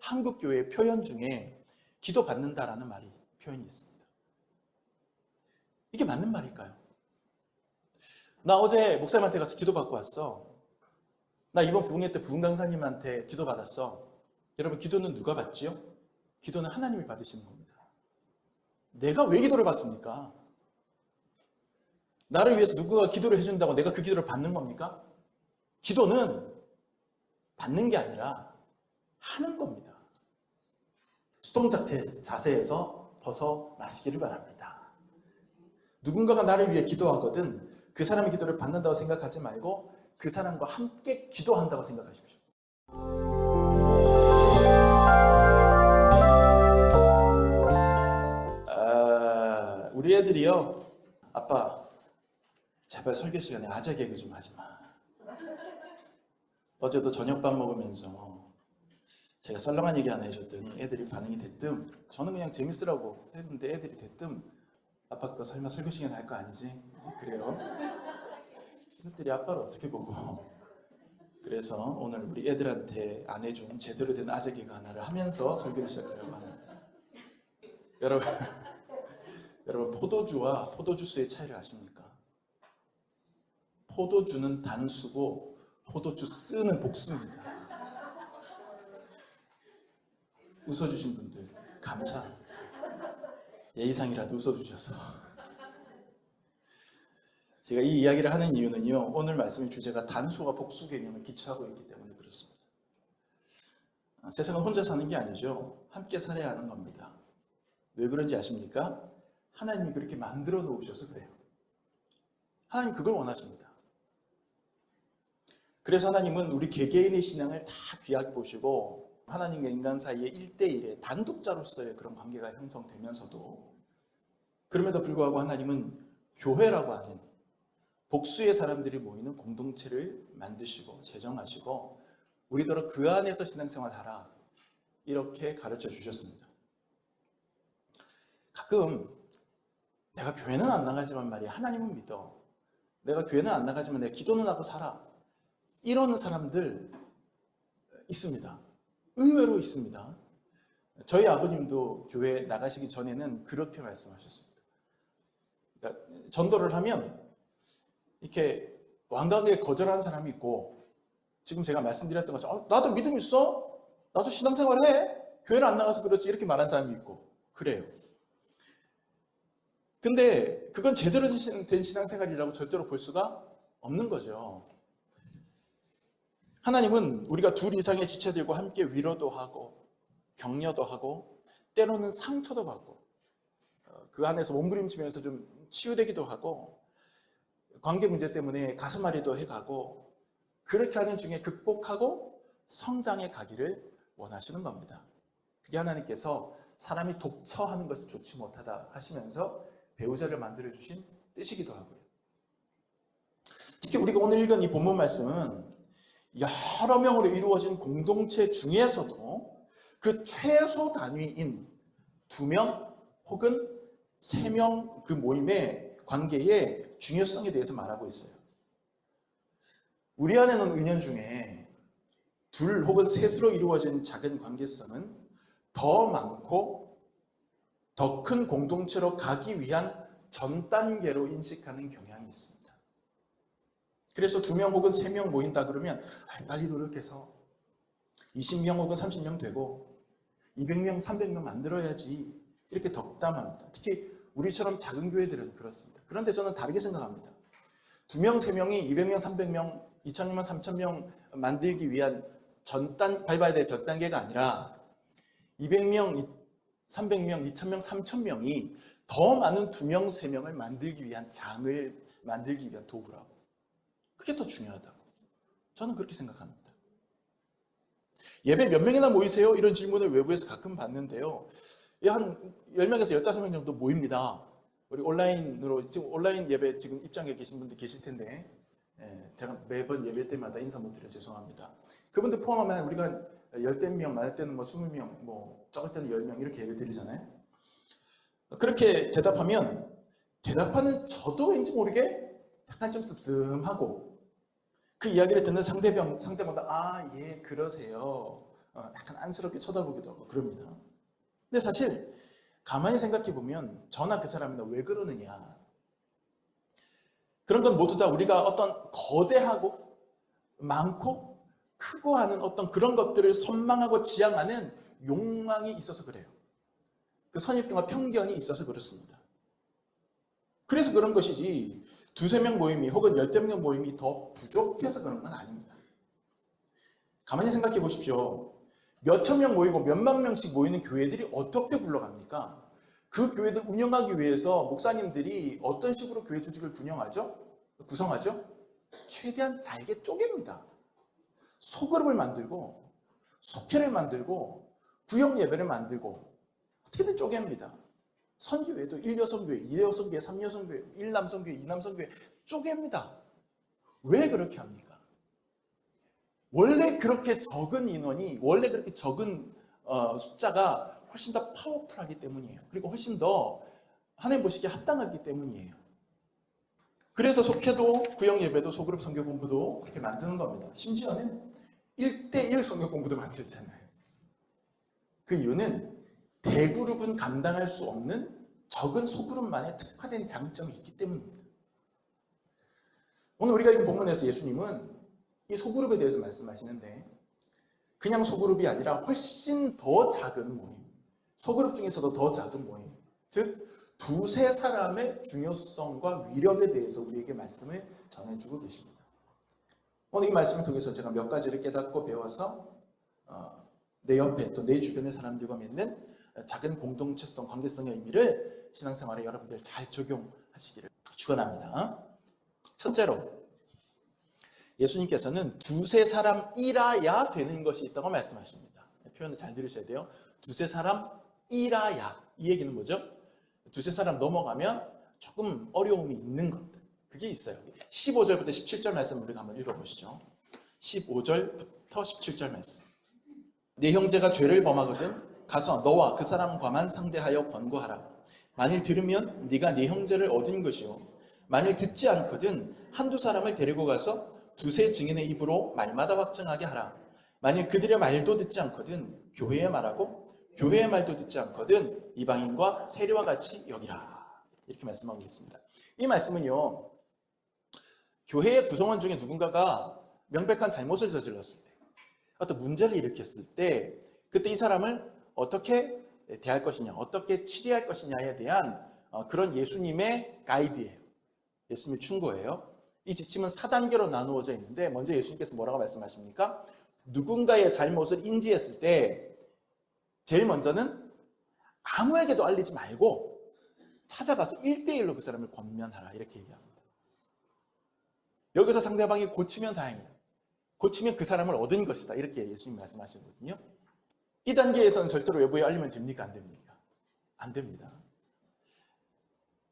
한국교회 표현 중에 기도받는다라는 말이 표현이 있습니다. 이게 맞는 말일까요? 나 어제 목사님한테 가서 기도받고 왔어. 나 이번 부흥회 때 부흥 강사님한테 기도받았어. 여러분, 기도는 누가 받지요? 기도는 하나님이 받으시는 겁니다. 내가 왜 기도를 받습니까? 나를 위해서 누구가 기도를 해준다고 내가 그 기도를 받는 겁니까? 기도는 받는 게 아니라 하는 겁니다. 수동 자세에서 벗어나시기를 바랍니다. 누군가가 나를 위해 기도하거든 그 사람의 기도를 받는다고 생각하지 말고 그 사람과 함께 기도한다고 생각하십시오. 우리 애들이요, 아빠 제발 설교 시간에 아재 개그 좀 하지 마. 어제도 저녁밥 먹으면서 제가 썰렁한 얘기 하나 해줬더니 애들이 반응이 대뜸, 저는 그냥 재밌으라고 했는데 애들이 대뜸 아빠 그거 설마 설교 시간에 할 거 아니지? 그래요. 애들이 아빠를 어떻게 보고. 그래서 오늘 우리 애들한테 안 해준 제대로 된 아재 개그 하나를 하면서 설교를 시작하려고 합니다. 여러분, 포도주와 포도주스의 차이를 아십니까? 포도주는 단수고 포도주스는 복수입니다. 웃어주신 분들 감사합니다. 예의상이라도 웃어주셔서. 제가 이 이야기를 하는 이유는요, 오늘 말씀의 주제가 단수와 복수 개념을 기초하고 있기 때문에 그렇습니다. 세상은 혼자 사는 게 아니죠. 함께 살아야 하는 겁니다. 왜 그런지 아십니까? 하나님이 그렇게 만들어 놓으셔서 그래요. 하나님 그걸 원하십니다. 그래서 하나님은 우리 개개인의 신앙을 다 귀하게 보시고 하나님과 인간 사이의 1대1의 단독자로서의 그런 관계가 형성되면서도 그럼에도 불구하고 하나님은 교회라고 하는 복수의 사람들이 모이는 공동체를 만드시고 제정하시고 우리더러 그 안에서 신앙생활하라 이렇게 가르쳐 주셨습니다. 가끔 내가 교회는 안 나가지만 말이야 하나님은 믿어. 내가 교회는 안 나가지만 내가 기도는 하고 살아. 이러는 사람들 있습니다. 의외로 있습니다. 저희 아버님도 교회 나가시기 전에는 그렇게 말씀하셨습니다. 그러니까 전도를 하면 이렇게 완강하게 거절하는 사람이 있고 지금 제가 말씀드렸던 것처럼 나도 믿음 있어? 나도 신앙생활 해? 교회를 안 나가서 그렇지 이렇게 말하는 사람이 있고 그래요. 근데 그건 제대로 된 신앙생활이라고 절대로 볼 수가 없는 거죠. 하나님은 우리가 둘 이상의 지체들과 함께 위로도 하고 격려도 하고 때로는 상처도 받고 그 안에서 몸부림치면서 좀 치유되기도 하고 관계 문제 때문에 가슴앓이도 해가고 그렇게 하는 중에 극복하고 성장해 가기를 원하시는 겁니다. 그게 하나님께서 사람이 독처하는 것이 좋지 못하다 하시면서 배우자를 만들어주신 뜻이기도 하고요. 특히 우리가 오늘 읽은 이 본문 말씀은 여러 명으로 이루어진 공동체 중에서도 그 최소 단위인 2명 혹은 3명 그 모임의 관계의 중요성에 대해서 말하고 있어요. 우리 안에는 은연 중에 2 혹은 3으로 이루어진 작은 관계성은 더 많고 더 큰 공동체로 가기 위한 전 단계로 인식하는 경향이 있습니다. 그래서 2명 혹은 3명 모인다 그러면 빨리 노력해서 20명 혹은 30명 되고 200명, 300명 만들어야지 이렇게 덕담합니다. 특히 우리처럼 작은 교회들은 그렇습니다. 그런데 저는 다르게 생각합니다. 2명, 3명이 200명, 300명, 2000명, 3000명 만들기 위한 밟아야 될 전 단계가 아니라 200명, 300명, 2000명, 3000명이 더 많은 2명, 3명을 만들기 위한 장을 만들기 위한 도구라고. 그게 더 중요하다고. 저는 그렇게 생각합니다. 예배 몇 명이나 모이세요? 이런 질문을 외부에서 가끔 받는데요. 한 10명에서 15명 정도 모입니다. 우리 온라인으로, 지금 온라인 예배 지금 입장에 계신 분들 계실 텐데, 제가 매번 예배 때마다 인사 못 드려 죄송합니다. 그분들 포함하면 우리가 10명, 많을 때는 20명, 적을 때는 10명 이렇게 예배 드리잖아요. 그렇게 대답하면 대답하는 저도 왠지 모르게 약간 좀 씁쓸하고 그 이야기를 듣는 상대마다 예 그러세요 약간 안쓰럽게 쳐다보기도 하고 그럽니다. 근데 사실 가만히 생각해 보면 저나 그 사람이나 왜 그러느냐, 그런 건 모두 다 우리가 어떤 거대하고 많고 크고 하는 어떤 그런 것들을 선망하고 지향하는 욕망이 있어서 그래요. 그 선입견과 편견이 있어서 그렇습니다. 그래서 그런 것이지 두세 명 모임이 혹은 열댓 명 모임이 더 부족해서 그런 건 아닙니다. 가만히 생각해 보십시오. 몇천 명 모이고 몇만 명씩 모이는 교회들이 어떻게 굴러갑니까? 그 교회들 운영하기 위해서 목사님들이 어떤 식으로 교회 조직을 구성하죠? 최대한 잘게 쪼갭니다. 소그룹을 만들고 속회를 만들고 구역 예배를 만들고 어떻게든 쪼갭니다. 선교회도 1여성교회, 2여성교회, 3여성교회, 1남성교회, 2남성교회 쪼갭니다. 왜 그렇게 합니까? 원래 그렇게 적은 인원이, 원래 그렇게 적은 숫자가 훨씬 더 파워풀하기 때문이에요. 그리고 훨씬 더 하나님 보시기에 합당하기 때문이에요. 그래서 속회도 구역 예배도 소그룹 선교 공부도 그렇게 만드는 겁니다. 심지어는 1대1 선교 공부도 만들잖아요. 그 이유는 대그룹은 감당할 수 없는 적은 소그룹만의 특화된 장점이 있기 때문입니다. 오늘 우리가 읽은 본문에서 예수님은 이 소그룹에 대해서 말씀하시는데 그냥 소그룹이 아니라 훨씬 더 작은 모임, 소그룹 중에서도 더 작은 모임, 즉 두세 사람의 중요성과 위력에 대해서 우리에게 말씀을 전해주고 계십니다. 오늘 이 말씀을 통해서 제가 몇 가지를 깨닫고 배워서 내 옆에 또 내 주변의 사람들과 맺는 작은 공동체성, 관계성의 의미를 신앙생활에 여러분들 잘 적용하시기를 축원합니다. 첫째로 예수님께서는 두세 사람이라야 되는 것이 있다고 말씀하십니다. 표현을 잘 들으셔야 돼요. 두세 사람이라야. 이 얘기는 뭐죠? 두세 사람 넘어가면 조금 어려움이 있는 것들, 그게 있어요. 15절부터 17절 말씀 우리가 한번 읽어보시죠. 15절부터 17절 말씀. 네 형제가 죄를 범하거든 가서 너와 그 사람과만 상대하여 권고하라. 만일 들으면 네가 네 형제를 얻은 것이요, 만일 듣지 않거든 한두 사람을 데리고 가서 두세 증인의 입으로 말마다 확증하게 하라. 만일 그들의 말도 듣지 않거든 교회의 말하고 교회의 말도 듣지 않거든 이방인과 세리와 같이 여기라. 이렇게 말씀하고 있습니다. 이 말씀은요, 교회의 구성원 중에 누군가가 명백한 잘못을 저질렀을 때, 어떤 문제를 일으켰을 때, 그때 이 사람을 어떻게 대할 것이냐, 어떻게 치리할 것이냐에 대한 그런 예수님의 가이드예요. 예수님의 충고예요. 이 지침은 4단계로 나누어져 있는데, 먼저 예수님께서 뭐라고 말씀하십니까? 누군가의 잘못을 인지했을 때 제일 먼저는 아무에게도 알리지 말고 찾아가서 1대1로 그 사람을 권면하라, 이렇게 얘기합니다. 여기서 상대방이 고치면 다행이에요. 고치면 그 사람을 얻은 것이다, 이렇게 예수님 말씀하시거든요. 이 단계에서는 절대로 외부에 알리면 됩니까? 안 됩니까? 안 됩니다.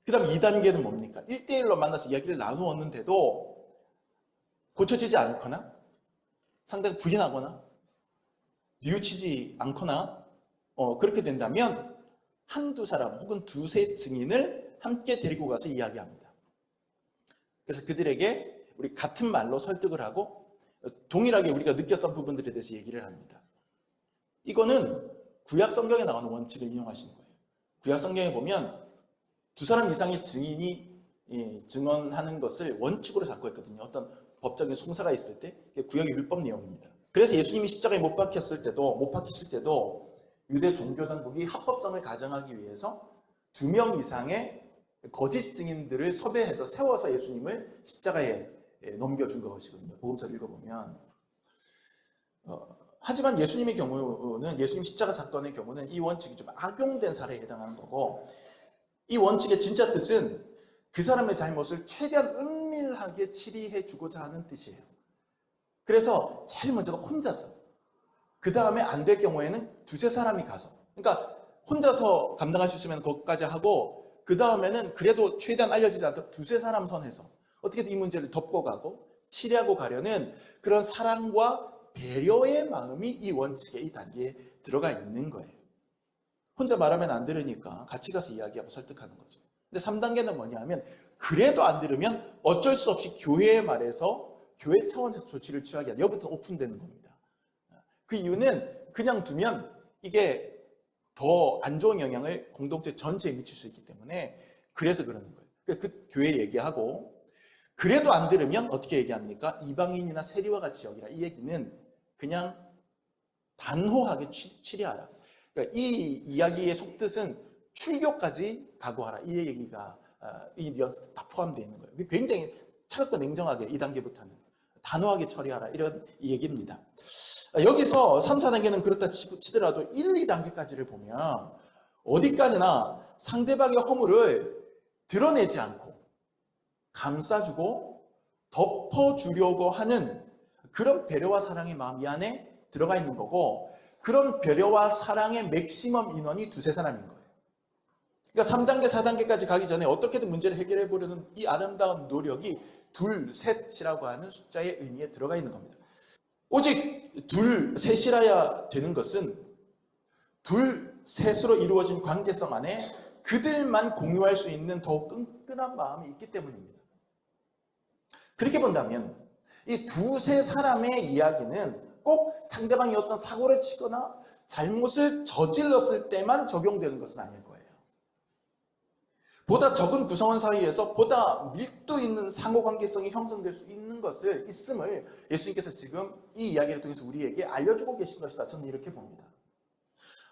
그 다음 2단계는 뭡니까? 1대1로 만나서 이야기를 나누었는데도 고쳐지지 않거나 상대가 부인하거나 뉘우치지 않거나 그렇게 된다면 한두 사람 혹은 두세 증인을 함께 데리고 가서 이야기합니다. 그래서 그들에게 우리 같은 말로 설득을 하고 동일하게 우리가 느꼈던 부분들에 대해서 얘기를 합니다. 이거는 구약 성경에 나오는 원칙을 인용하시는 거예요. 구약 성경에 보면 두 사람 이상의 증인이 증언하는 것을 원칙으로 잡고 있거든요. 어떤 법적인 송사가 있을 때, 그게 구약의 율법 내용입니다. 그래서 예수님이 십자가에 못 박히실 때도 유대 종교 당국이 합법성을 가정하기 위해서 2명 이상의 거짓 증인들을 섭외해서 세워서 예수님을 십자가에 넘겨준 것이거든요. 복음서를 읽어보면. 하지만 예수님의 경우는, 예수님 십자가 사건의 경우는 이 원칙이 좀 악용된 사례에 해당하는 거고, 이 원칙의 진짜 뜻은 그 사람의 잘못을 최대한 은밀하게 치리해 주고자 하는 뜻이에요. 그래서 제일 먼저가 혼자서, 그 다음에 안 될 경우에는 두세 사람이 가서, 그러니까 혼자서 감당할 수 있으면 거기까지 하고, 그 다음에는 그래도 최대한 알려지지 않도록 두세 사람 선에서 어떻게든 이 문제를 덮고 가고 치리하고 가려는 그런 사랑과 배려의 마음이 이 원칙의 이 단계에 들어가 있는 거예요. 혼자 말하면 안 들으니까 같이 가서 이야기하고 설득하는 거죠. 근데 3단계는 뭐냐면, 그래도 안 들으면 어쩔 수 없이 교회의 말에서 교회 차원에서 조치를 취하게 하는, 여기부터 오픈되는 겁니다. 그 이유는 그냥 두면 이게 더 안 좋은 영향을 공동체 전체에 미칠 수 있기 때문에 그래서 그러는 거예요. 그 교회 얘기하고 그래도 안 들으면 어떻게 얘기합니까? 이방인이나 세리와 같이 여기라. 이 얘기는 그냥 단호하게 치리하라. 그러니까 이 이야기의 속뜻은 출교까지 각오하라. 이 얘기가 이 뉘앙스 다 포함되어 있는 거예요. 굉장히 차갑고 냉정하게 이 단계부터는 단호하게 처리하라 이런 얘기입니다. 여기서 3, 4단계는 그렇다 치더라도 1, 2단계까지를 보면 어디까지나 상대방의 허물을 드러내지 않고 감싸주고 덮어주려고 하는 그런 배려와 사랑의 마음이 안에 들어가 있는 거고, 그런 배려와 사랑의 맥시멈 인원이 두세 사람인 거예요. 그러니까 3단계, 4단계까지 가기 전에 어떻게든 문제를 해결해 보려는 이 아름다운 노력이 둘, 셋이라고 하는 숫자의 의미에 들어가 있는 겁니다. 오직 둘, 셋이라야 되는 것은 둘, 셋으로 이루어진 관계성 안에 그들만 공유할 수 있는 더욱 끈끈한 마음이 있기 때문입니다. 그렇게 본다면 이 두세 사람의 이야기는 꼭 상대방이 어떤 사고를 치거나 잘못을 저질렀을 때만 적용되는 것은 아닐 거예요. 보다 적은 구성원 사이에서 보다 밀도 있는 상호관계성이 형성될 수 있음을 예수님께서 지금 이 이야기를 통해서 우리에게 알려주고 계신 것이다. 저는 이렇게 봅니다.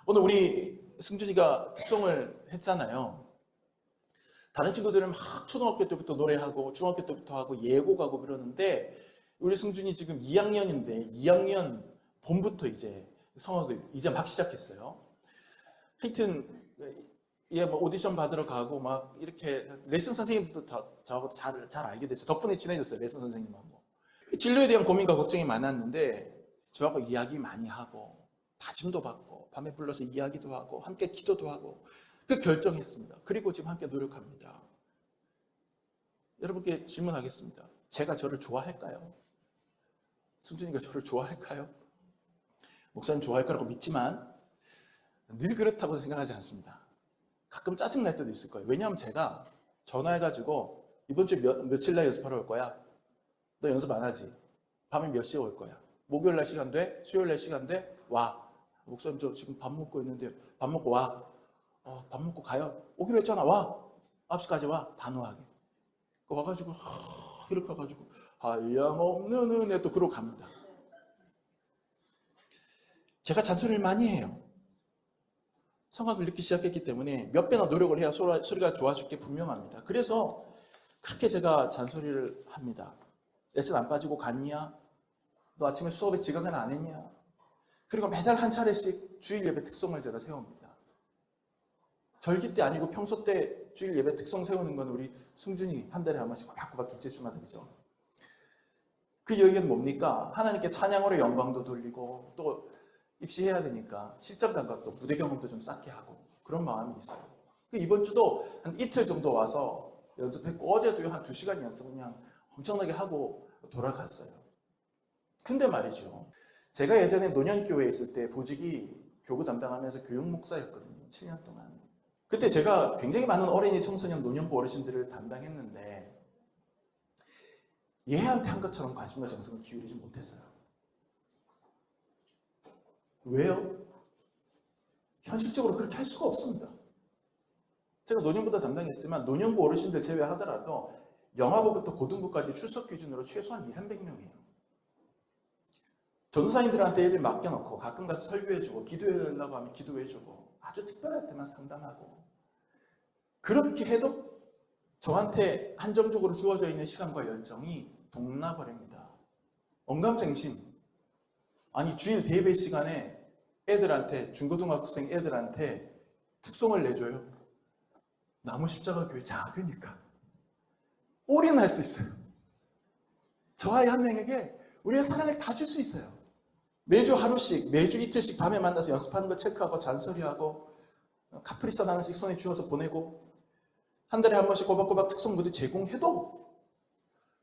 오늘 우리 승준이가 특송을 했잖아요. 다른 친구들은 막 초등학교 때부터 노래하고 중학교 때부터 하고 예고 가고 그러는데 우리 승준이 지금 2학년인데 2학년 봄부터 이제 성악을 이제 막 시작했어요. 하여튼 얘 뭐 오디션 받으러 가고 막 이렇게 레슨 선생님도 저하고 잘 알게 됐어요. 덕분에 친해졌어요. 레슨 선생님하고. 진로에 대한 고민과 걱정이 많았는데 저하고 이야기 많이 하고 다짐도 받고 밤에 불러서 이야기도 하고 함께 기도도 하고 그 결정했습니다. 그리고 지금 함께 노력합니다. 여러분께 질문하겠습니다. 제가 저를 좋아할까요? 승준이가 저를 좋아할까요? 목사님 좋아할 거라고 믿지만 늘 그렇다고 생각하지 않습니다. 가끔 짜증날 때도 있을 거예요. 왜냐하면 제가 전화해가지고 이번 주 며칠 날 연습하러 올 거야? 너 연습 안 하지? 밤에 몇 시에 올 거야? 목요일 날 시간 돼? 수요일 날 시간 돼? 와. 목사님 저 지금 밥 먹고 있는데 밥 먹고 와. 밥 먹고 가요. 오기로 했잖아. 와. 9시까지 와. 단호하게. 와가지고 이렇게 와가지고 한량없는 은혜 또 그러고 갑니다. 제가 잔소리를 많이 해요. 성악을 듣기 시작했기 때문에 몇 배나 노력을 해야 소리가 좋아질 게 분명합니다. 그래서 그렇게 제가 잔소리를 합니다. 레슨 안 빠지고 갔냐? 너 아침에 수업에 지각은 안 했냐? 그리고 매달 한 차례씩 주일 예배 특송을 제가 세웁니다. 절기 때 아니고 평소 때 주일 예배 특송 세우는 건 우리 승준이 한 달에 한 번씩 꼬박꼬박 둘째 주마다 그죠? 그 얘기는 뭡니까? 하나님께 찬양으로 영광도 돌리고 또 입시해야 되니까 실전 감각도 무대 경험도 좀 쌓게 하고 그런 마음이 있어요. 이번 주도 한 이틀 정도 와서 연습했고 어제도 한 2시간 연습 그냥 엄청나게 하고 돌아갔어요. 근데 말이죠. 제가 예전에 노년교회에 있을 때 보직이 교구 담당하면서 교육목사였거든요. 7년 동안. 그때 제가 굉장히 많은 어린이, 청소년, 노년부 어르신들을 담당했는데 얘한테 한 것처럼 관심과 정성을 기울이지 못했어요. 왜요? 현실적으로 그렇게 할 수가 없습니다. 제가 노년부도 담당했지만 노년부 어르신들 제외하더라도 영아부부터 고등부까지 출석 기준으로 최소한 200~300명이에요. 전도사님들한테 애들 맡겨놓고 가끔 가서 설교해주고 기도해달라고 하면 기도해주고 아주 특별할 때만 상담하고 그렇게 해도 저한테 한정적으로 주어져 있는 시간과 열정이 동나버립니다. 언감생심. 아니 주일 대예배 시간에 애들한테 중고등학생 애들한테 특송을 내줘요. 나무십자가교회 작으니까 올인할 수 있어요. 저 아이 한 명에게 우리의 사랑을 다 줄 수 있어요. 매주 하루씩 매주 이틀씩 밤에 만나서 연습하는 거 체크하고 잔소리하고 카프리선 하나씩 손에 쥐어서 보내고 한 달에 한 번씩 꼬박꼬박 특송 무대 제공해도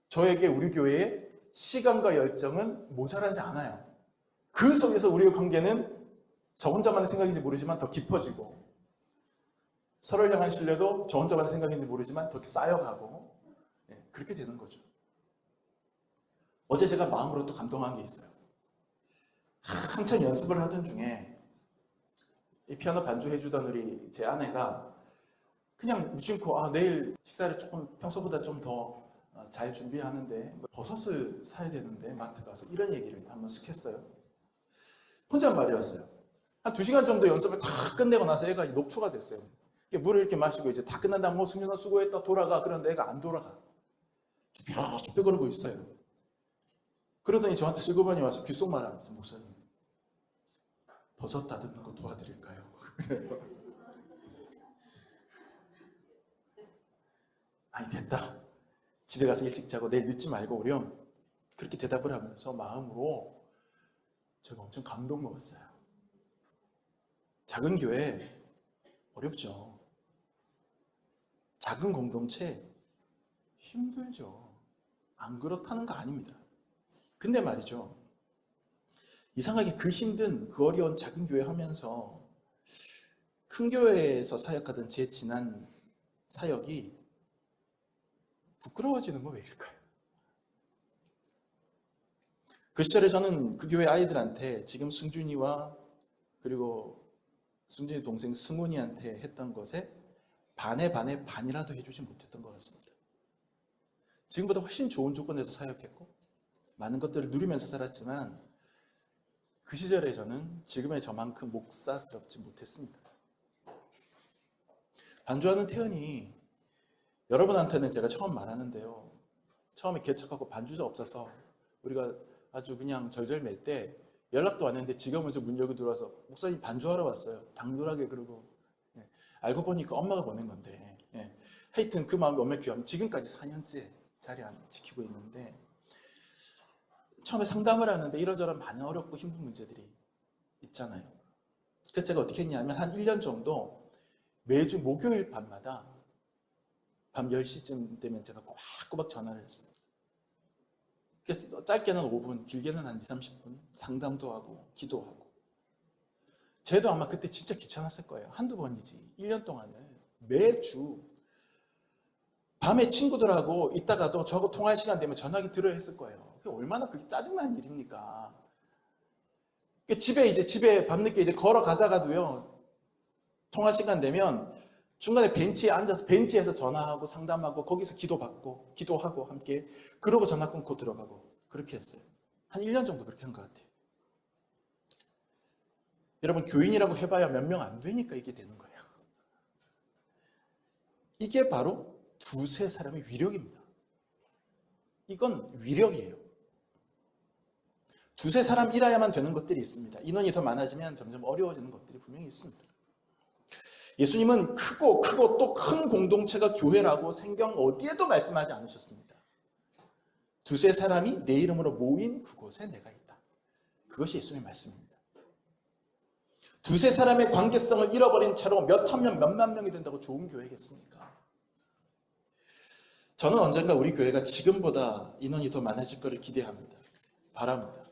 저에게 우리 교회의 시간과 열정은 모자라지 않아요. 그 속에서 우리의 관계는 저 혼자만의 생각인지 모르지만 더 깊어지고 서로를 향한 신뢰도 저 혼자만의 생각인지 모르지만 더 쌓여가고 그렇게 되는 거죠. 어제 제가 마음으로 또 감동한 게 있어요. 한참 연습을 하던 중에 이 피아노 반주해주던 우리 제 아내가 그냥 무심코 내일 식사를 조금 평소보다 좀 더 잘 준비하는데 버섯을 사야 되는데 마트 가서 이런 얘기를 한번 쓱 했어요. 혼잣말이었어요. 한 2시간 정도 연습을 다 끝내고 나서 애가 녹초가 됐어요. 물을 이렇게 마시고 이제 다 끝난다. 뭐 승준아 수고했다 돌아가. 그런데 애가 안 돌아가. 쭈뼛쭈뼛 거리고 있어요. 그러더니 저한테 슬그머니 와서 귓속말을 하면서 목사님 버섯 다듬는 거 도와드릴까요? 아니 됐다. 집에 가서 일찍 자고 내일 늦지 말고 오렴. 그렇게 대답을 하면서 마음으로 제가 엄청 감동 먹었어요. 작은 교회 어렵죠. 작은 공동체 힘들죠. 안 그렇다는 거 아닙니다. 근데 말이죠. 이상하게 그 힘든 그 어려운 작은 교회 하면서 큰 교회에서 사역하던 제 지난 사역이 부끄러워지는 거 왜일까요? 그 시절에 저는 그 교회 아이들한테 지금 승준이와 그리고 승준이 동생 승훈이한테 했던 것에 반의 반이라도 해주지 못했던 것 같습니다. 지금보다 훨씬 좋은 조건에서 사역했고 많은 것들을 누리면서 살았지만 그 시절에 저는 지금의 저만큼 목사스럽지 못했습니다. 반주하는 태연이 여러분한테는 제가 처음 말하는데요. 처음에 개척하고 반주자 없어서 우리가 아주 그냥 절절 맬 때 연락도 왔는데 지가 먼저 문 열고 들어와서 목사님 반주하러 왔어요. 당돌하게 그러고 알고 보니까 엄마가 보낸 건데 하여튼 그 마음이 얼마나 귀하면 지금까지 4년째 자리 안 지키고 있는데 처음에 상담을 하는데 이러저런 많은 어렵고 힘든 문제들이 있잖아요. 그래서 제가 어떻게 했냐면 한 1년 정도 매주 목요일 밤마다 밤 10시쯤 되면 제가 꼬박꼬박 전화를 했어요. 그래서 짧게는 5분, 길게는 한 20, 30분 상담도 하고 기도하고. 쟤도 아마 그때 진짜 귀찮았을 거예요. 한두 번이지. 1년 동안을 매주 밤에 친구들하고 있다가도 저하고 통화할 시간 되면 전화기 들어야 했을 거예요. 그게 얼마나 그게 짜증나는 일입니까? 집에 밤늦게 이제 걸어가다가도요, 통화 시간 되면 중간에 벤치에 앉아서 벤치에서 전화하고 상담하고 거기서 기도받고 기도하고 함께 그러고 전화 끊고 들어가고 그렇게 했어요. 한 1년 정도 그렇게 한 것 같아요. 여러분 교인이라고 해봐야 몇 명 안 되니까 이게 되는 거예요. 이게 바로 두세 사람의 위력입니다. 이건 위력이에요. 두세 사람 일해야만 되는 것들이 있습니다. 인원이 더 많아지면 점점 어려워지는 것들이 분명히 있습니다. 예수님은 크고 또 큰 공동체가 교회라고 성경 어디에도 말씀하지 않으셨습니다. 두세 사람이 내 이름으로 모인 그곳에 내가 있다. 그것이 예수님의 말씀입니다. 두세 사람의 관계성을 잃어버린 채로 몇천 명, 몇만 명이 된다고 좋은 교회겠습니까? 저는 언젠가 우리 교회가 지금보다 인원이 더 많아질 것을 기대합니다. 바랍니다.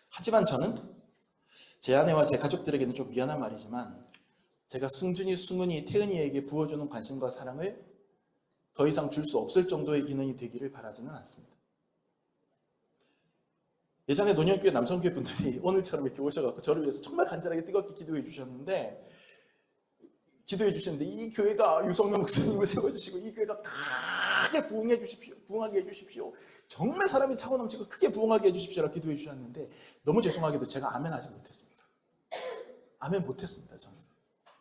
하지만 저는 제 아내와 제 가족들에게는 좀 미안한 말이지만 제가 승준이, 승은이, 태은이에게 부어주는 관심과 사랑을 더 이상 줄 수 없을 정도의 인원이 되기를 바라지는 않습니다. 예전에 논현교회 남성교회 분들이 오늘처럼 이렇게 오셔서 저를 위해서 정말 간절하게 뜨겁게 기도해 주셨는데 이 교회가 유성명 목사님을 세워주시고 이 교회가 크게 부흥하게 해주십시오. 정말 사람이 차고 넘치고 크게 부흥하게 해주십시오라고 기도해 주셨는데 너무 죄송하게도 제가 아멘 하지 못했습니다. 아멘 못했습니다. 저는.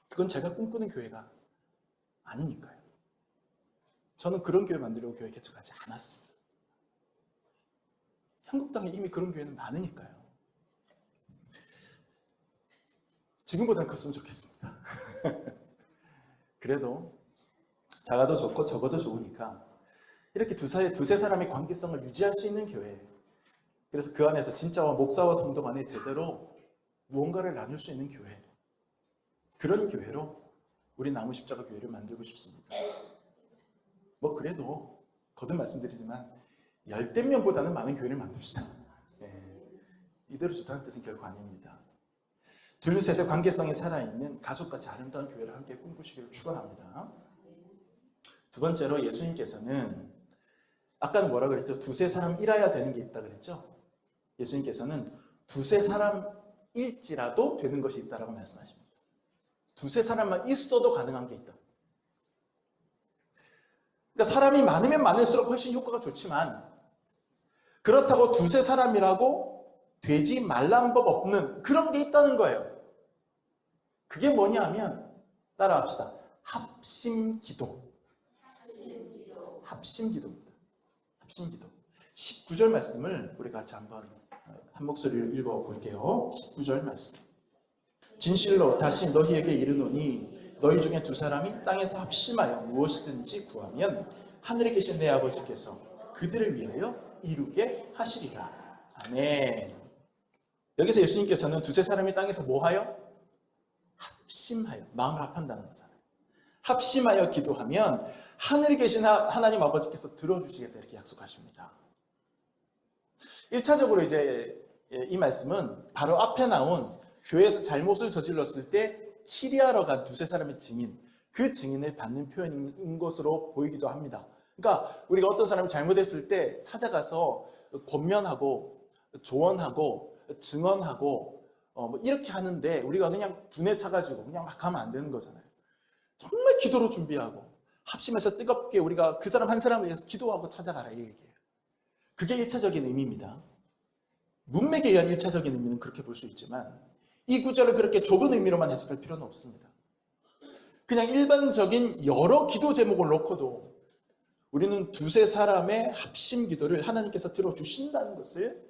그건 제가 꿈꾸는 교회가 아니니까요. 저는 그런 교회 만들려고 교회 개척하지 않았습니다. 한국당에 이미 그런 교회는 많으니까요. 지금보다는 컸으면 좋겠습니다. 그래도 작아도 좋고 적어도 좋으니까 이렇게 두세 사람의 관계성을 유지할 수 있는 교회, 그래서 그 안에서 진짜와 목사와 성도 간에 제대로 무언가를 나눌 수 있는 교회, 그런 교회로 우리 나무십자가 교회를 만들고 싶습니다. 뭐 그래도 거듭 말씀드리지만 10대 명보다는 많은 교회를 만듭시다. 이대로 좋다는 뜻은 결코 아닙니다. 둘, 셋의 관계성이 살아있는 가족같이 아름다운 교회를 함께 꿈꾸시기를 축원합니다. 두 번째로 예수님께서는 아까는 뭐라 그랬죠? 두세 사람 일해야 되는 게 있다 그랬죠? 예수님께서는 두세 사람일지라도 되는 것이 있다라고 말씀하십니다. 두세 사람만 있어도 가능한 게 있다. 그러니까 사람이 많으면 많을수록 훨씬 효과가 좋지만 그렇다고 두세 사람이라고 되지 말란 법 없는 그런 게 있다는 거예요. 그게 뭐냐 하면 따라합시다. 합심기도. 합심기도입니다. 합심기도. 19절 말씀을 우리 같이 한번 한 목소리로 읽어볼게요. 19절 말씀. 진실로 다시 너희에게 이르노니 너희 중에 두 사람이 땅에서 합심하여 무엇이든지 구하면 하늘에 계신 내 아버지께서 그들을 위하여 이루게 하시리라. 아멘. 여기서 예수님께서는 두세 사람이 땅에서 뭐하여? 합심하여, 마음을 합한다는 거잖아요. 합심하여 기도하면 하늘에 계신 하나님 아버지께서 들어주시겠다 이렇게 약속하십니다. 1차적으로 이제 이 말씀은 바로 앞에 나온 교회에서 잘못을 저질렀을 때 치리하러 간 두세 사람의 증인, 그 증인을 받는 표현인 것으로 보이기도 합니다. 그러니까 우리가 어떤 사람이 잘못했을 때 찾아가서 권면하고 조언하고 증언하고 뭐 이렇게 하는데 우리가 그냥 분에 차가지고 그냥 막 가면 안 되는 거잖아요. 정말 기도로 준비하고 합심해서 뜨겁게 우리가 그 사람 한 사람을 위해서 기도하고 찾아가라 이 얘기예요. 그게 1차적인 의미입니다. 문맥에 의한 1차적인 의미는 그렇게 볼 수 있지만 이 구절을 그렇게 좁은 의미로만 해석할 필요는 없습니다. 그냥 일반적인 여러 기도 제목을 놓고도 우리는 두세 사람의 합심 기도를 하나님께서 들어주신다는 것을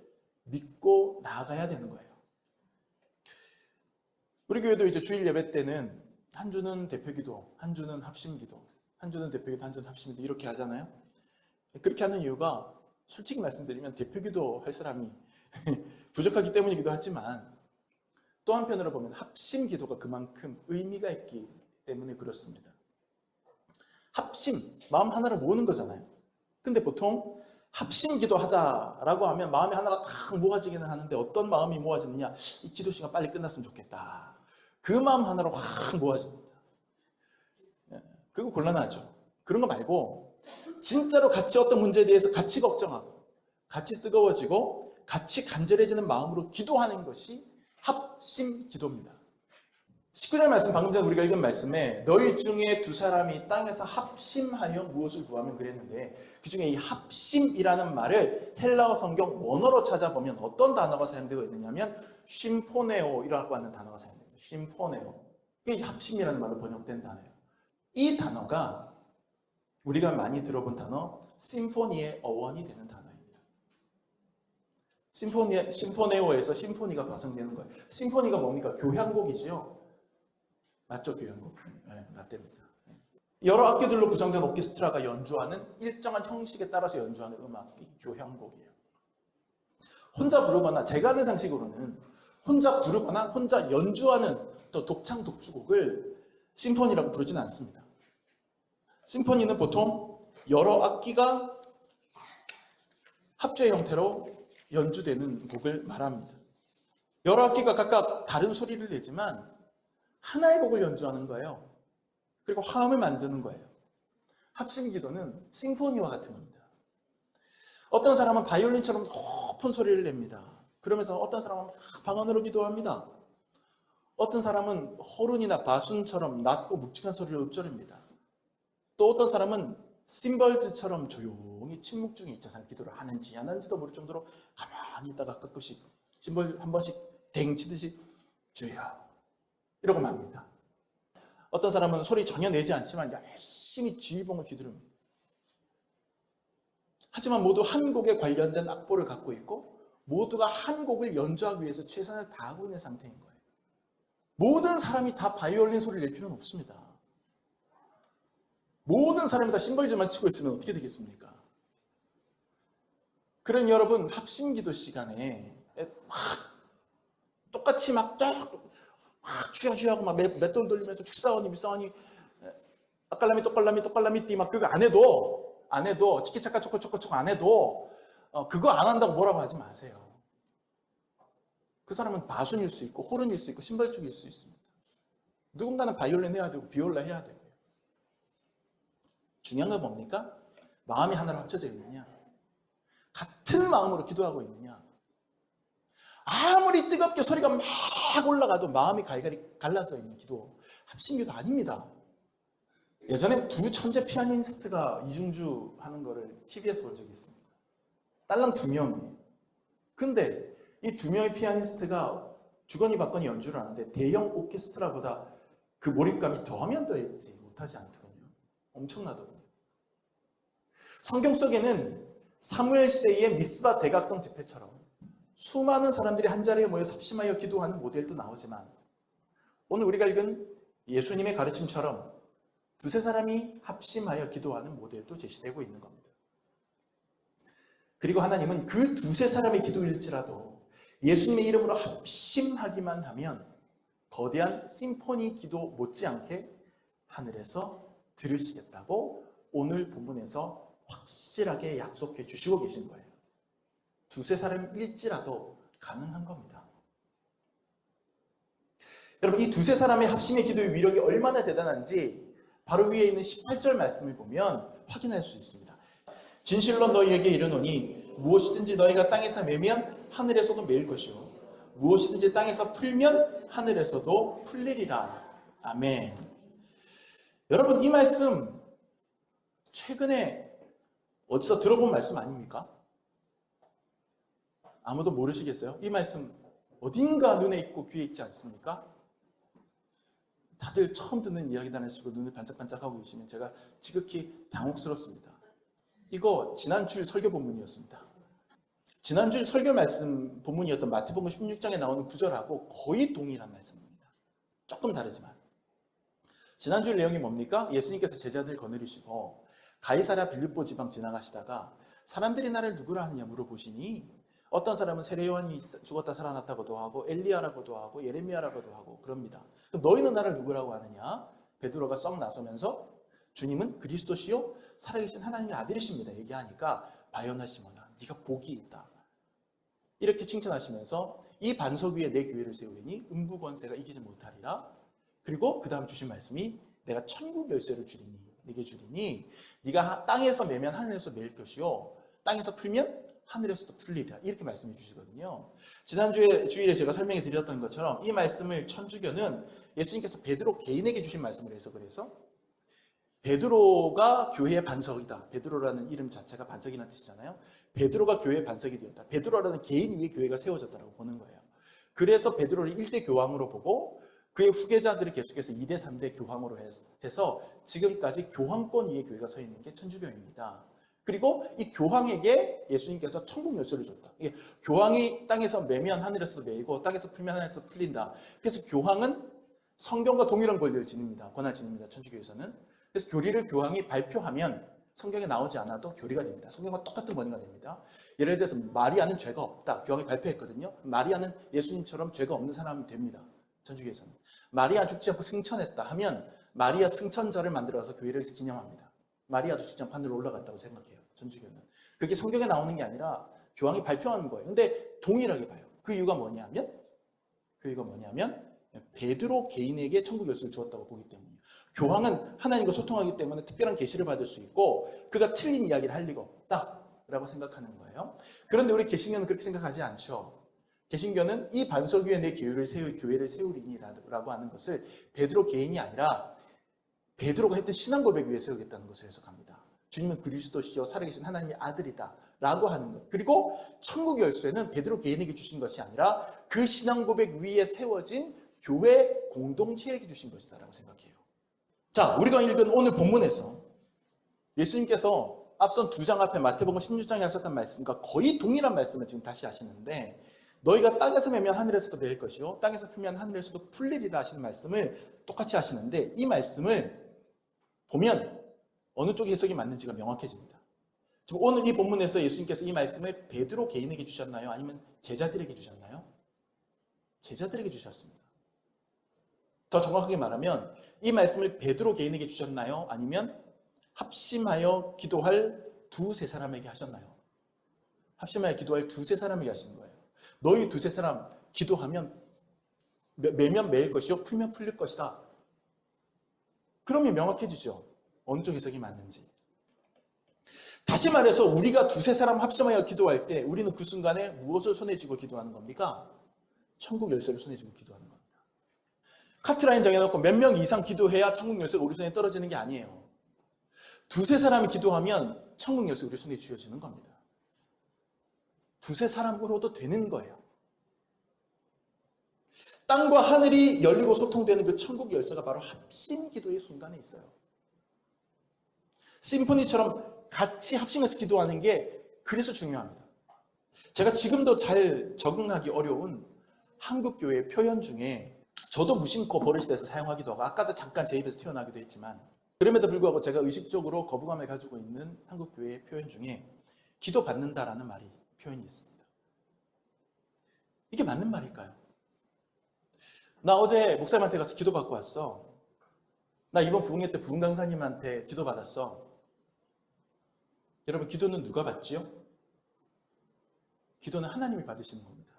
믿고 나아가야 되는 거예요. 우리 교회도 이제 주일 예배 때는 한 주는 대표기도, 한 주는 합심기도, 한 주는 대표기도, 한 주는 합심기도 이렇게 하잖아요. 그렇게 하는 이유가 솔직히 말씀드리면 대표기도 할 사람이 부족하기 때문이기도 하지만 또 한편으로 보면 합심기도가 그만큼 의미가 있기 때문에 그렇습니다. 합심, 마음 하나를 모으는 거잖아요. 근데 보통 합심기도 하자라고 하면 마음이 하나가 딱 모아지기는 하는데 어떤 마음이 모아지느냐, 이 기도 시간 빨리 끝났으면 좋겠다. 그 마음 하나로 확 모아집니다. 그거 곤란하죠. 그런 거 말고 진짜로 같이 어떤 문제에 대해서 같이 걱정하고 같이 뜨거워지고 같이 간절해지는 마음으로 기도하는 것이 합심 기도입니다. 19절 말씀, 방금 전 우리가 읽은 말씀에 너희 중에 두 사람이 땅에서 합심하여 무엇을 구하면 그랬는데 그 중에 이 합심이라는 말을 헬라어 성경 원어로 찾아보면 어떤 단어가 사용되고 있느냐면 쉼포네오라고 하는 단어가 사용됩니다. 쉼포네오. 이게 합심이라는 말로 번역된 단어예요. 이 단어가 우리가 많이 들어본 단어 심포니의 어원이 되는 단어입니다. 심포네오에서 심포니가 파생되는 거예요. 심포니가 뭡니까? 교향곡이죠. 맞죠? 교향곡. 네, 맞답니다. 여러 악기들로 구성된 오케스트라가 연주하는 일정한 형식에 따라서 연주하는 음악이 교향곡이에요. 혼자 부르거나 제가 아는 상식으로는 혼자 부르거나 혼자 연주하는 또 독창 독주곡을 심포니라고 부르지는 않습니다. 심포니는 보통 여러 악기가 합주의 형태로 연주되는 곡을 말합니다. 여러 악기가 각각 다른 소리를 내지만 하나의 곡을 연주하는 거예요. 그리고 화음을 만드는 거예요. 합심기도는 심포니와 같은 겁니다. 어떤 사람은 바이올린처럼 높은 소리를 냅니다. 그러면서 어떤 사람은 방언으로 기도합니다. 어떤 사람은 호른이나 바순처럼 낮고 묵직한 소리로 읊조립니다. 또 어떤 사람은 심벌즈처럼 조용히 침묵 중에 있자상 기도를 하는지 안 하는지도 모를 정도로 가만히 있다가 가끔씩 심벌 한 번씩 댕 치듯이 주여 이러고 맙니다. 어떤 사람은 소리 전혀 내지 않지만 열심히 지휘봉을 휘두릅니다. 하지만 모두 한 곡에 관련된 악보를 갖고 있고 모두가 한 곡을 연주하기 위해서 최선을 다하고 있는 상태인 거예요. 모든 사람이 다 바이올린 소리를 낼 필요는 없습니다. 모든 사람이 다 심벌즈만 치고 있으면 어떻게 되겠습니까? 그러니 여러분 합심기도 시간에 막 똑같이 막 주야주야하고 막 맷돌 돌리면서 축사원이 미사원이 아깔라미 똑갈라미 띠 막 그거 안 해도 치키차카 초코초코초코 안 해도 그거 안 한다고 뭐라고 하지 마세요. 그 사람은 바순일 수 있고 호른일 수 있고 심벌축일 수 있습니다. 누군가는 바이올린 해야 되고 비올라 해야 되고요. 중요한 건 뭡니까? 마음이 하나로 합쳐져 있느냐? 같은 마음으로 기도하고 있느냐? 아무리 뜨겁게 소리가 막 올라가도 마음이 갈갈이 갈라져 있는 기도, 합심기도 아닙니다. 예전에 두 천재 피아니스트가 이중주 하는 거를 TV에서 본 적이 있습니다. 딸랑 두 명이에요. 근데 이 두 명의 피아니스트가 주거니 받거니 연주를 하는데 대형 오케스트라보다 그 몰입감이 더하면 더했지 못하지 않더군요. 엄청나더군요. 성경 속에는 사무엘 시대의 미스바 대각성 집회처럼 수많은 사람들이 한자리에 모여 합심하여 기도하는 모델도 나오지만 오늘 우리가 읽은 예수님의 가르침처럼 두세 사람이 합심하여 기도하는 모델도 제시되고 있는 겁니다. 그리고 하나님은 그 두세 사람의 기도일지라도 예수님의 이름으로 합심하기만 하면 거대한 심포니 기도 못지않게 하늘에서 들으시겠다고 오늘 본문에서 확실하게 약속해 주시고 계신 거예요. 두세 사람일지라도 가능한 겁니다. 여러분, 이 두세 사람의 합심의 기도의 위력이 얼마나 대단한지 바로 위에 있는 18절 말씀을 보면 확인할 수 있습니다. 진실로 너희에게 이르노니 무엇이든지 너희가 땅에서 매면 하늘에서도 매일 것이요 무엇이든지 땅에서 풀면 하늘에서도 풀리리라. 아멘. 여러분, 이 말씀 최근에 어디서 들어본 말씀 아닙니까? 아무도 모르시겠어요? 이 말씀 어딘가 눈에 있고 귀에 있지 않습니까? 다들 처음 듣는 이야기다 하시고 눈을 반짝반짝하고 계시면 제가 지극히 당혹스럽습니다. 이거 지난주 설교 본문이었습니다. 지난주 설교 말씀 본문이었던 마태복음 16장에 나오는 구절하고 거의 동일한 말씀입니다. 조금 다르지만. 지난주 내용이 뭡니까? 예수님께서 제자들 거느리시고 가이사랴 빌립보 지방 지나가시다가 사람들이 나를 누구라 하느냐 물어보시니 어떤 사람은 세례 요한이 죽었다 살아났다고도 하고 엘리야라고도 하고 예레미야라고도 하고 그럽니다. 그럼 너희는 나를 누구라고 하느냐? 베드로가 썩 나서면서 주님은 그리스도시요 살아계신 하나님의 아들이십니다 얘기하니까 바요나 시몬아 네가 복이 있다 이렇게 칭찬하시면서 이 반석 위에 내 교회를 세우리니 음부 권세가 이기지 못하리라. 그리고 그 다음 주신 말씀이 내가 천국 열쇠를 주리니 네게 주리니 네가 땅에서 매면 하늘에서 매일 것이요 땅에서 풀면 하늘에서도 풀리리라. 이렇게 말씀해 주시거든요. 지난주에 주일에 제가 설명해 드렸던 것처럼 이 말씀을 천주교는 예수님께서 베드로 개인에게 주신 말씀을 해서 그래서 베드로가 교회의 반석이다. 베드로라는 이름 자체가 반석이라는 뜻이잖아요. 베드로가 교회의 반석이 되었다. 베드로라는 개인 위에 교회가 세워졌다고 보는 거예요. 그래서 베드로를 1대 교황으로 보고 그의 후계자들을 계속해서 2대, 3대 교황으로 해서 지금까지 교황권 위에 교회가 서 있는 게 천주교입니다. 그리고 이 교황에게 예수님께서 천국 열쇠를 줬다. 이게 교황이 땅에서 매면 하늘에서도 매이고 땅에서 풀면 하늘에서 풀린다. 그래서 교황은 성경과 동일한 권리를 지닙니다. 권한을 지닙니다. 천주교에서는. 그래서 교리를 교황이 발표하면 성경에 나오지 않아도 교리가 됩니다. 성경과 똑같은 권위가 됩니다. 예를 들어서 마리아는 죄가 없다. 교황이 발표했거든요. 마리아는 예수님처럼 죄가 없는 사람이 됩니다. 천주교에서는. 마리아 죽지 않고 승천했다 하면 마리아 승천절을 만들어서 교회를 기념합니다. 마리아도 죽지 않고 하늘로 올라갔다고 생각해요. 천주교는. 그게 성경에 나오는 게 아니라 교황이 발표하는 거예요. 근데 동일하게 봐요. 그 이유가 뭐냐면 베드로 개인에게 천국 열쇠를 주었다고 보기 때문이에요. 교황은 하나님과 소통하기 때문에 특별한 계시를 받을 수 있고 그가 틀린 이야기를 할 리가 없다라고 생각하는 거예요. 그런데 우리 개신교는 그렇게 생각하지 않죠. 개신교는 이 반석 위에 내 교회를 세우리니라고 하는 것을 베드로 개인이 아니라 베드로가 했던 신앙 고백 위에 세우겠다는 것을 해석합니다. 주님은 그리스도시요 살아계신 하나님의 아들이다 라고 하는 것. 그리고 천국 열쇠는 베드로 개인에게 주신 것이 아니라 그 신앙 고백 위에 세워진 교회 공동체에게 주신 것이다 라고 생각해요. 자, 우리가 읽은 오늘 본문에서 예수님께서 앞선 2장 앞에 마태복음 16장에 하셨던 말씀과 거의 동일한 말씀을 지금 다시 하시는데 너희가 땅에서 매면 하늘에서도 매일 것이요 땅에서 풀면 하늘에서도 풀리리라 하시는 말씀을 똑같이 하시는데 이 말씀을 보면 어느 쪽의 해석이 맞는지가 명확해집니다. 지금 오늘 이 본문에서 예수님께서 이 말씀을 베드로 개인에게 주셨나요? 아니면 제자들에게 주셨나요? 제자들에게 주셨습니다. 더 정확하게 말하면 이 말씀을 베드로 개인에게 주셨나요? 아니면 합심하여 기도할 두세 사람에게 하셨나요? 합심하여 기도할 두세 사람에게 하신 거예요. 너희 두세 사람 기도하면 매면 매일 것이요 풀면 풀릴 것이다. 그러면 명확해지죠. 어느 쪽 해석이 맞는지. 다시 말해서 우리가 두세 사람 합심하여 기도할 때 우리는 그 순간에 무엇을 손에 쥐고 기도하는 겁니까? 천국 열쇠를 손에 쥐고 기도하는 겁니다. 카트라인 정해놓고 몇 명 이상 기도해야 천국 열쇠가 우리 손에 떨어지는 게 아니에요. 두세 사람이 기도하면 천국 열쇠가 우리 손에 쥐어지는 겁니다. 두세 사람으로도 되는 거예요. 땅과 하늘이 열리고 소통되는 그 천국 열쇠가 바로 합심 기도의 순간에 있어요. 심포니처럼 같이 합심해서 기도하는 게 그래서 중요합니다. 제가 지금도 잘 적응하기 어려운 한국교회의 표현 중에 저도 무심코 버릇이 돼서 사용하기도 하고 아까도 잠깐 제 입에서 튀어나오기도 했지만 그럼에도 불구하고 제가 의식적으로 거부감을 가지고 있는 한국교회의 표현 중에 기도 받는다라는 말이 표현이 있습니다. 이게 맞는 말일까요? 나 어제 목사님한테 가서 기도 받고 왔어. 나 이번 부흥회 때 부흥 강사님한테 기도 받았어. 여러분, 기도는 누가 받지요? 기도는 하나님이 받으시는 겁니다.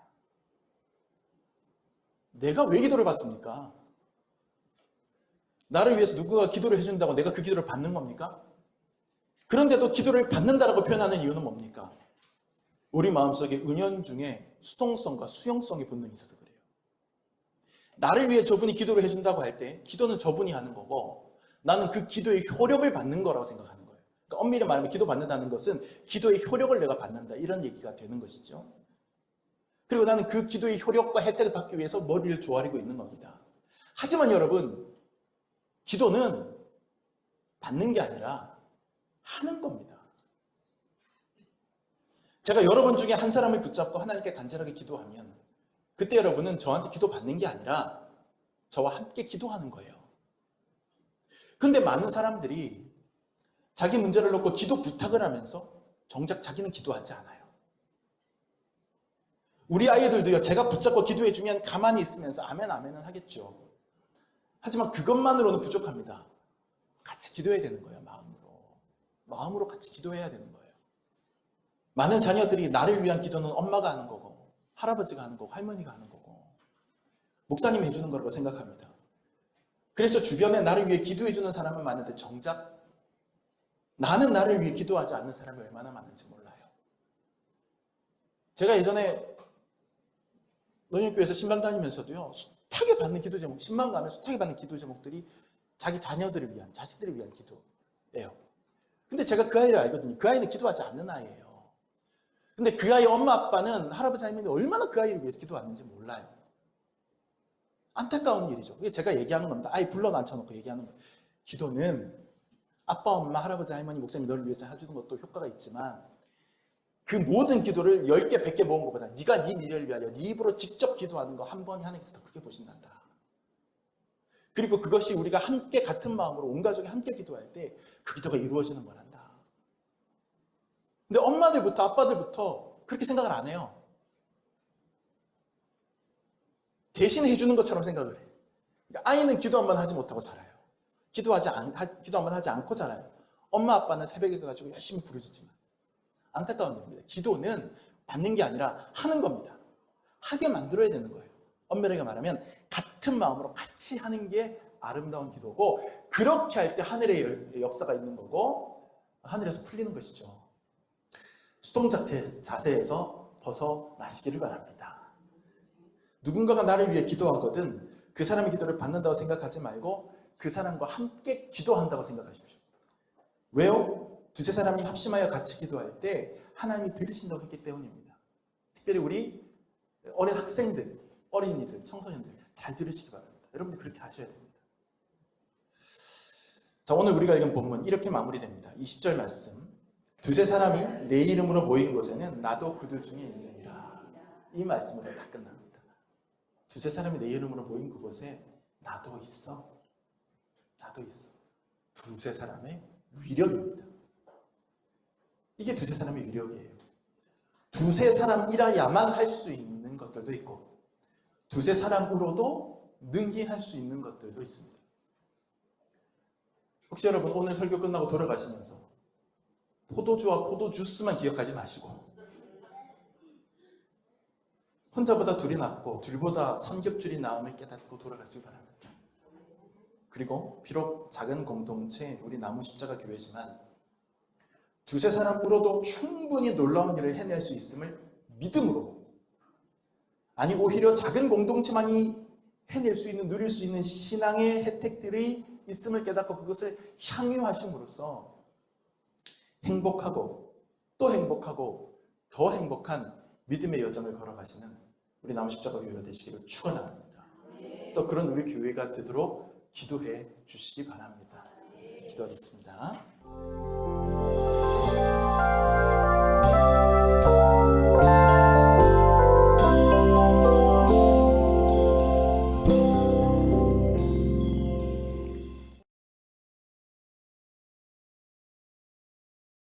내가 왜 기도를 받습니까? 나를 위해서 누구가 기도를 해준다고 내가 그 기도를 받는 겁니까? 그런데도 기도를 받는다라고 표현하는 이유는 뭡니까? 우리 마음속에 은연중에 수동성과 수용성의 본능이 있어서 그래요. 나를 위해 저분이 기도를 해준다고 할 때 기도는 저분이 하는 거고 나는 그 기도의 효력을 받는 거라고 생각하는 거예요. 그러니까 엄밀히 말하면 기도 받는다는 것은 기도의 효력을 내가 받는다 이런 얘기가 되는 것이죠. 그리고 나는 그 기도의 효력과 혜택을 받기 위해서 머리를 조아리고 있는 겁니다. 하지만 여러분, 기도는 받는 게 아니라 하는 겁니다. 제가 여러분 중에 한 사람을 붙잡고 하나님께 간절하게 기도하면 그때 여러분은 저한테 기도 받는 게 아니라 저와 함께 기도하는 거예요. 근데 많은 사람들이 자기 문제를 놓고 기도 부탁을 하면서 정작 자기는 기도하지 않아요. 우리 아이들도요, 제가 붙잡고 기도해주면 가만히 있으면서 아멘 아멘은 하겠죠. 하지만 그것만으로는 부족합니다. 같이 기도해야 되는 거예요. 마음으로 같이 기도해야 되는 거예요. 많은 자녀들이 나를 위한 기도는 엄마가 하는 거고 할아버지가 하는 거고 할머니가 하는 거고 목사님이 해주는 거라고 생각합니다. 그래서 주변에 나를 위해 기도해주는 사람은 많은데 정작 나는 나를 위해 기도하지 않는 사람이 얼마나 많은지 몰라요. 제가 예전에 논현교회에서 신방 다니면서도요, 숱하게 받는 기도 제목, 신방 가면 숱하게 받는 기도 제목들이 자기 자녀들을 위한, 자식들을 위한 기도예요. 근데 제가 그 아이를 알거든요. 그 아이는 기도하지 않는 아이예요. 근데 그 아이 엄마 아빠는 할아버지 할머니 얼마나 그 아이를 위해서 기도하는지 몰라요. 안타까운 일이죠. 그게 제가 얘기하는 겁니다. 아이 불러 앉혀놓고 얘기하는 거예요. 기도는 아빠, 엄마, 할아버지, 할머니, 목사님 너를 위해서 해주는 것도 효과가 있지만 그 모든 기도를 10개, 100개 모은 것보다 네가 네 미래를 위하여 네 입으로 직접 기도하는 거 한 번이 하나님께서 더 크게 보신단다. 그리고 그것이 우리가 함께 같은 마음으로 온 가족이 함께 기도할 때 그 기도가 이루어지는 거란다. 근데 엄마들부터 아빠들부터 그렇게 생각을 안 해요. 대신 해주는 것처럼 생각을 해요. 그러니까 아이는 기도 한 번 하지 못하고 자라요. 기도 한 번 하지 않고 자라요. 엄마 아빠는 새벽에 가가지고 열심히 부르짖지만 안타까운 일입니다. 기도는 받는 게 아니라 하는 겁니다. 하게 만들어야 되는 거예요. 엄밀하게 말하면 같은 마음으로 같이 하는 게 아름다운 기도고 그렇게 할 때 하늘의 역사가 있는 거고 하늘에서 풀리는 것이죠. 수동 자세에서 벗어나시기를 바랍니다. 누군가가 나를 위해 기도하거든 그 사람의 기도를 받는다고 생각하지 말고 그 사람과 함께 기도한다고 생각하십시오. 왜요? 두세 사람이 합심하여 같이 기도할 때 하나님이 들으신다고 했기 때문입니다. 특별히 우리 어린 학생들, 어린이들, 청소년들 잘 들으시기 바랍니다. 여러분들 그렇게 하셔야 됩니다. 자, 오늘 우리가 읽은 본문 이렇게 마무리됩니다. 20절 말씀. 두세 사람이 내 이름으로 모인 곳에는 나도 그들 중에 있느니라. 이 말씀으로 다 끝납니다. 두세 사람이 내 이름으로 모인 그곳에 나도 있어. 나도 있어. 두세 사람의 위력입니다. 이게 두세 사람의 위력이에요. 두세 사람이라야만 할 수 있는 것들도 있고 두세 사람으로도 능히 할 수 있는 것들도 있습니다. 혹시 여러분 오늘 설교 끝나고 돌아가시면서 포도주와 포도주스만 기억하지 마시고 혼자보다 둘이 낫고 둘보다 삼겹줄이 나음을 깨닫고 돌아가시기 바랍니다. 그리고 비록 작은 공동체 우리 나무 십자가 교회지만 두세 사람 울어도 충분히 놀라운 일을 해낼 수 있음을 믿음으로, 아니 오히려 작은 공동체만이 해낼 수 있는, 누릴 수 있는 신앙의 혜택들이 있음을 깨닫고 그것을 향유하심으로써 행복하고 또 행복하고 더 행복한 믿음의 여정을 걸어가시는 우리 남십자가 교회가 되시기를 축원합니다. 또 그런 우리 교회가 되도록 기도해 주시기 바랍니다. 기도하겠습니다.